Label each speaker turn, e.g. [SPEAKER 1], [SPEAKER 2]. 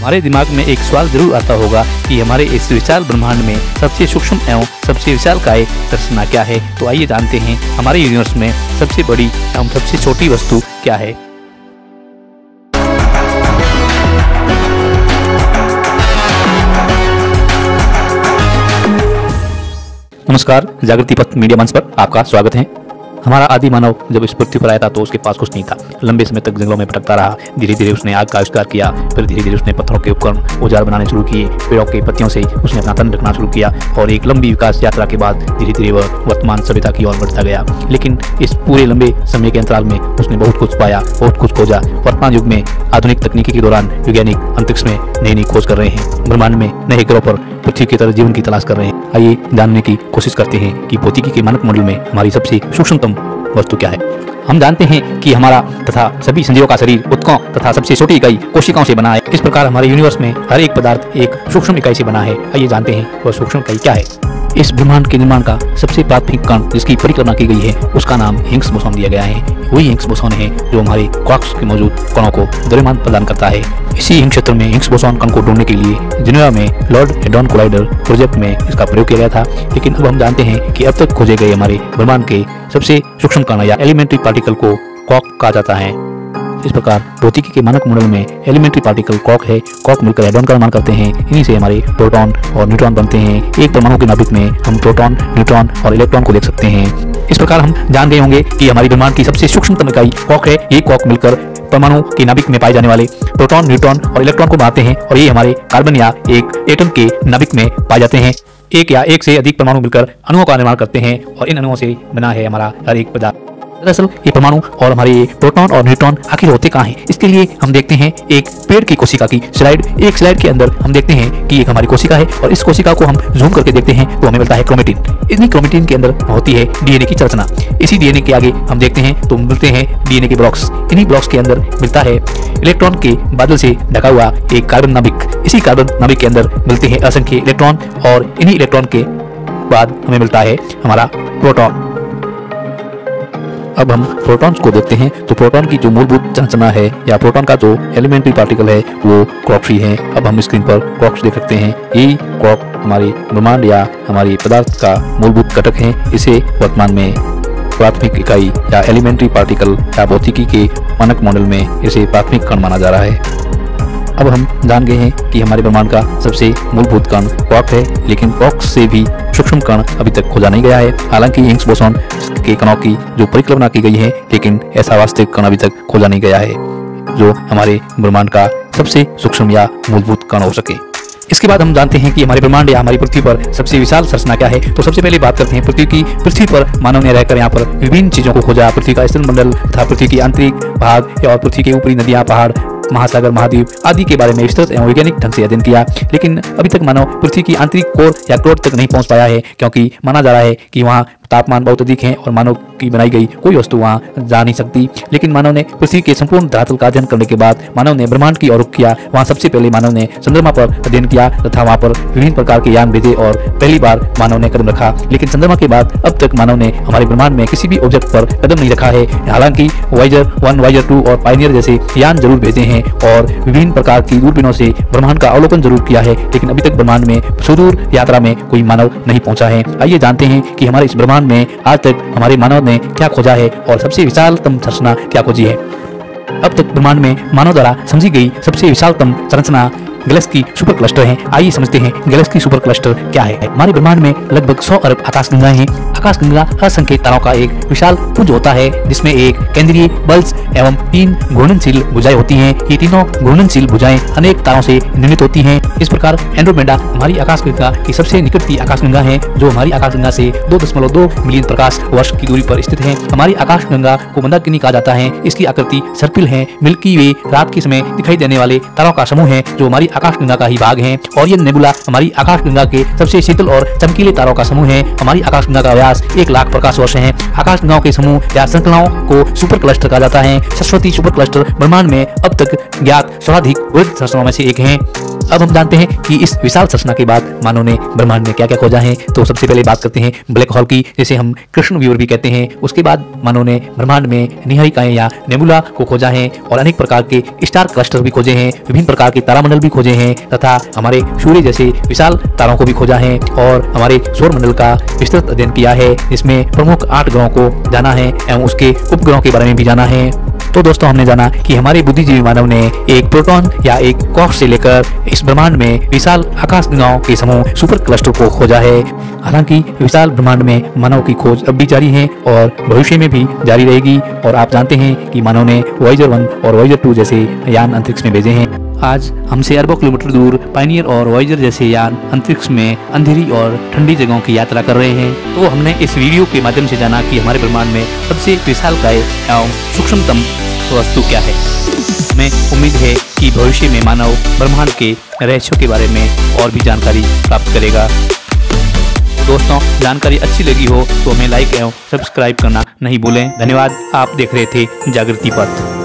[SPEAKER 1] हमारे दिमाग में एक सवाल जरूर आता होगा कि हमारे इस विशाल ब्रह्मांड में सबसे सूक्ष्म एवं सबसे विशालकाय संरचना क्या है। तो आइए जानते हैं हमारे यूनिवर्स में सबसे बड़ी एवं सबसे छोटी वस्तु क्या है। नमस्कार, जागृति पथ मीडिया मंच पर आपका स्वागत है। हमारा आदि मानव जब इस पृथ्वी पर आया था तो उसके पास कुछ नहीं था। लंबे समय तक जंगलों में भटकता रहा। धीरे धीरे उसने आग का आविष्कार किया। फिर धीरे धीरे उसने पत्थरों के उपकरण औजार बनाने शुरू किए। पेड़ों के पत्तियों से उसने अपना तन रखना शुरू किया और एक लंबी विकास यात्रा के बाद धीरे धीरे वह वर्तमान सभ्यता की ओर बढ़ता गया। लेकिन इस पूरे लंबे समय के अंतराल में उसने बहुत कुछ पाया, बहुत कुछ खोजा। वर्तमान युग में आधुनिक तकनीकी के दौरान वैज्ञानिक अंतरिक्ष में नई नई खोज कर रहे हैं। ब्रह्मांड में नए ग्रहों पर पृथ्वी की तरह जीवन की तलाश कर रहे हैं। आइए जानने की कोशिश करते हैं कि भौतिकी के मानक मॉडल में हमारी सबसे सूक्ष्मतम वस्तु क्या है। हम जानते हैं कि हमारा तथा सभी संजीवों का शरीर ऊतकों तथा सबसे छोटी इकाई कोशिकाओं से बना है। इस प्रकार हमारे यूनिवर्स में हर एक पदार्थ एक सूक्ष्म इकाई से बना है। आइए जानते हैं वह सूक्ष्म इकाई क्या है। इस ब्रह्मांड के निर्माण का सबसे प्राथमिक कण जिसकी परिकल्पना की गई है उसका नाम हिग्स बोसॉन दिया गया है। वही हिग्स बोसॉन है जो हमारे क्वार्क्स के मौजूद कणों को द्रव्यमान प्रदान करता है। इसी हिग्स क्षेत्र में हिग्स बोसॉन कण को ढूंढने के लिए जेनेवा में लॉर्ड हेड्रॉन कोलाइडर प्रोजेक्ट में इसका प्रयोग किया गया था। लेकिन अब हम जानते हैं कि अब तक खोजे गए हमारे ब्रह्मांड के सबसे सूक्ष्म कण या एलिमेंट्री पार्टिकल को क्वार्क कहा जाता है। इस प्रकार भौतिकी के मानक मॉडल में एलिमेंट्री पार्टिकल क्वार्क है। क्वार्क मिलकर हेड्रॉन का निर्माण करते हैं। इन्हीं से हमारे प्रोटॉन और न्यूट्रॉन बनते हैं। एक परमाणु के नाभिक में हम प्रोटॉन, न्यूट्रॉन और इलेक्ट्रॉन को देख सकते हैं। इस प्रकार हम जान गए होंगे कि हमारी ब्रह्मांड की सबसे सूक्ष्मतम इकाई क्वार्क है। ये क्वार्क मिलकर परमाणु के नाभिक में पाए जाने वाले प्रोटॉन, न्यूट्रॉन और इलेक्ट्रॉन को बनाते हैं और ये हमारे कार्बन या एक एटम के नाभिक में पाए जाते हैं। एक या एक से अधिक परमाणु मिलकर अणुओं का निर्माण करते हैं और इन अणुओं से बना है हमारा हर एक पदार्थ। दरअसल ये परमाणु और हमारे प्रोटॉन और न्यूट्रॉन आखिर होते कहाँ हैं? इसके लिए हम देखते हैं एक पेड़ की कोशिका की स्लाइड। एक स्लाइड के अंदर हम देखते हैं कि एक हमारी कोशिका है और इस कोशिका को हम जूम करके देखते हैं तो हमें मिलता है क्रोमेटिन। इन्हीं क्रोमेटिन के अंदर होती है डीएनए की संरचना। इसी डीएनए के आगे हम देखते हैं तो मिलते हैं डीएनए के ब्लॉक्स। इन्हीं ब्लॉक्स के अंदर मिलता है इलेक्ट्रॉन के बादल से ढका हुआ एक कार्बन नाभिक। इसी कार्बन नाभिक के अंदर मिलते हैं असंख्य इलेक्ट्रॉन और इन्हीं इलेक्ट्रॉन के बाद हमें मिलता है हमारा प्रोटॉन। अब हम प्रोटॉन्स को देखते हैं तो प्रोटॉन की जो मूलभूत संरचना है या प्रोटॉन का जो एलिमेंट्री पार्टिकल है वो क्वार्क्स ही है। अब हम स्क्रीन पर क्वार्क्स देख सकते हैं। यही क्वार्क हमारे ब्रह्मांड या हमारी पदार्थ का मूलभूत घटक है। इसे वर्तमान में प्राथमिक इकाई या एलिमेंट्री पार्टिकल या भौतिकी के मानक मॉडल में इसे प्राथमिक कण माना जा रहा है। अब हम जान गए हैं कि हमारे ब्रह्मांड का सबसे मूलभूत कण क्वार्क है। लेकिन क्वार्क से भी सूक्ष्म कण अभी तक खोजा नहीं गया है। हालांकि हिग्स बोसॉन के कणों की जो परिकल्पना की गई है लेकिन ऐसा वास्तविक कण अभी तक खोजा नहीं गया है जो हमारे ब्रह्मांड का सबसे सूक्ष्म या मूलभूत कण हो सके। इसके बाद हम जानते हैं कि हमारे ब्रह्मांड या हमारी पृथ्वी पर सबसे विशाल संरचना क्या है। तो सबसे पहले बात करते हैं पृथ्वी की। पृथ्वी पर मानव ने रहकर यहाँ पर विभिन्न चीजों को खोजा। पृथ्वी का स्थल मंडल तथा पृथ्वी की आंतरिक भाग और पृथ्वी के ऊपरी नदियां, पहाड़, महासागर, महाद्वीप आदि के बारे में विस्तृत एवं वैज्ञानिक ढंग से अध्ययन किया। लेकिन अभी तक मानव पृथ्वी की आंतरिक कोर या क्रोड तक नहीं पहुंच पाया है क्योंकि माना जा रहा है कि वहां तापमान बहुत अधिक है और मानव की बनाई गई कोई वस्तु वहां जा नहीं सकती। लेकिन मानव ने पृथ्वी के संपूर्ण धरातल का अध्ययन करने के बाद मानव ने ब्रह्मांड की ओर रुख किया। वहां सबसे पहले मानव ने चंद्रमा पर अध्ययन किया तथा वहां पर विभिन्न प्रकार के यान भेजे और पहली बार मानव ने कदम रखा। लेकिन चंद्रमा के बाद अब तक मानव ने हमारे ब्रह्मांड में किसी भी ऑब्जेक्ट पर कदम नहीं रखा है। हालांकि वाइजर 1, वाइजर 2 और पायनियर जैसे यान जरूर भेजे हैं और विभिन्न प्रकार की दूरबीनों से ब्रह्मांड का अवलोकन जरूर किया है। लेकिन अभी तक ब्रह्मांड में सुदूर यात्रा में कोई मानव नहीं पहुंचा है। आइए जानते हैं कि हमारे इस ब्रह्मांड में आज तक हमारे मानव ने क्या खोजा है और सबसे विशालतम संरचना क्या खोजी है। अब तक ब्रह्मांड में मानव द्वारा समझी गई सबसे विशालतम संरचना गैलेक्सी सुपर क्लस्टर है। आइए समझते हैं गैलेक्सी सुपर क्लस्टर क्या है। हमारे ब्रह्मांड में लगभग 100 अरब आकाशगंगाएं हैं। आकाशगंगा असंख्य तारों का एक विशाल पुंज होता है जिसमें एक केंद्रीय बल्ज एवं 3 घूर्णनशील भुजाएं होती हैं। ये तीनों घूर्णनशील भुजाएं अनेक तारों से निर्मित होती हैं। इस प्रकार एंड्रोमेडा हमारी आकाशगंगा की सबसे निकटती आकाशगंगा है जो हमारी आकाशगंगा से 2.2 मिलियन प्रकाश वर्ष की दूरी पर स्थित है। हमारी आकाशगंगा को मंदाकिनी कहा जाता है। इसकी आकृति सर्पिल है। मिल्की वे रात के समय दिखाई देने वाले तारों का समूह है जो हमारी आकाशगंगा का ही भाग है। और ये नेबुला हमारी आकाशगंगा के सबसे शीतल और चमकीले तारों का समूह है। हमारी आकाशगंगा का व्यास 1 लाख प्रकाश वर्ष है। आकाशगंगाओं के समूह या श्रृंखलाओं को सुपर क्लस्टर कहा जाता है। सरस्वती सुपर क्लस्टर ब्रह्मांड में अब तक ज्ञात सर्वाधिक वृहद संरचनाओं में से एक है। अब हम जानते हैं कि इस विशाल संरचना के बाद मानव ने ब्रह्मांड में क्या क्या खोजा है। तो सबसे पहले बात करते हैं ब्लैक होल की, जिसे हम कृष्ण व्यूवर भी कहते हैं। उसके बाद मानव ने ब्रह्मांड में निहारिकाएं या नेबुला को खोजा है और अनेक प्रकार के स्टार क्लस्टर भी खोजे हैं, विभिन्न प्रकार के तारामंडल भी खोजे हैं तथा हमारे सूर्य जैसे विशाल तारों को भी खोजा है और हमारे सौर मंडल का विस्तृत अध्ययन किया है, जिसमें प्रमुख 8 ग्रहों को जाना है एवं उसके उपग्रहों के बारे में भी जाना है। तो दोस्तों, हमने जाना कि हमारे बुद्धिजीवी मानव ने एक प्रोटॉन या एक कॉक्स से लेकर इस ब्रह्मांड में विशाल आकाश गंगाओं के समूह सुपर क्लस्टर को खोजा है। हालांकि विशाल ब्रह्मांड में मानव की खोज अब भी जारी है और भविष्य में भी जारी रहेगी। और आप जानते हैं कि मानव ने वॉयेजर 1 और वॉयेजर 2 जैसे यान अंतरिक्ष में भेजे हैं। आज हमसे अरबों किलोमीटर दूर पायनियर और वॉयेजर जैसे यान अंतरिक्ष में अंधेरी और ठंडी जगहों की यात्रा कर रहे हैं। तो हमने इस वीडियो के माध्यम से जाना कि हमारे ब्रह्मांड में सबसे विशालकाय एवं सूक्ष्मतम वस्तु क्या है। हमें उम्मीद है कि भविष्य में मानव ब्रह्मांड के रहस्यों के बारे में और भी जानकारी प्राप्त करेगा। दोस्तों, जानकारी अच्छी लगी हो तो हमें लाइक एवं सब्सक्राइब करना नहीं भूलें। धन्यवाद। आप देख रहे थे जागृति पथ।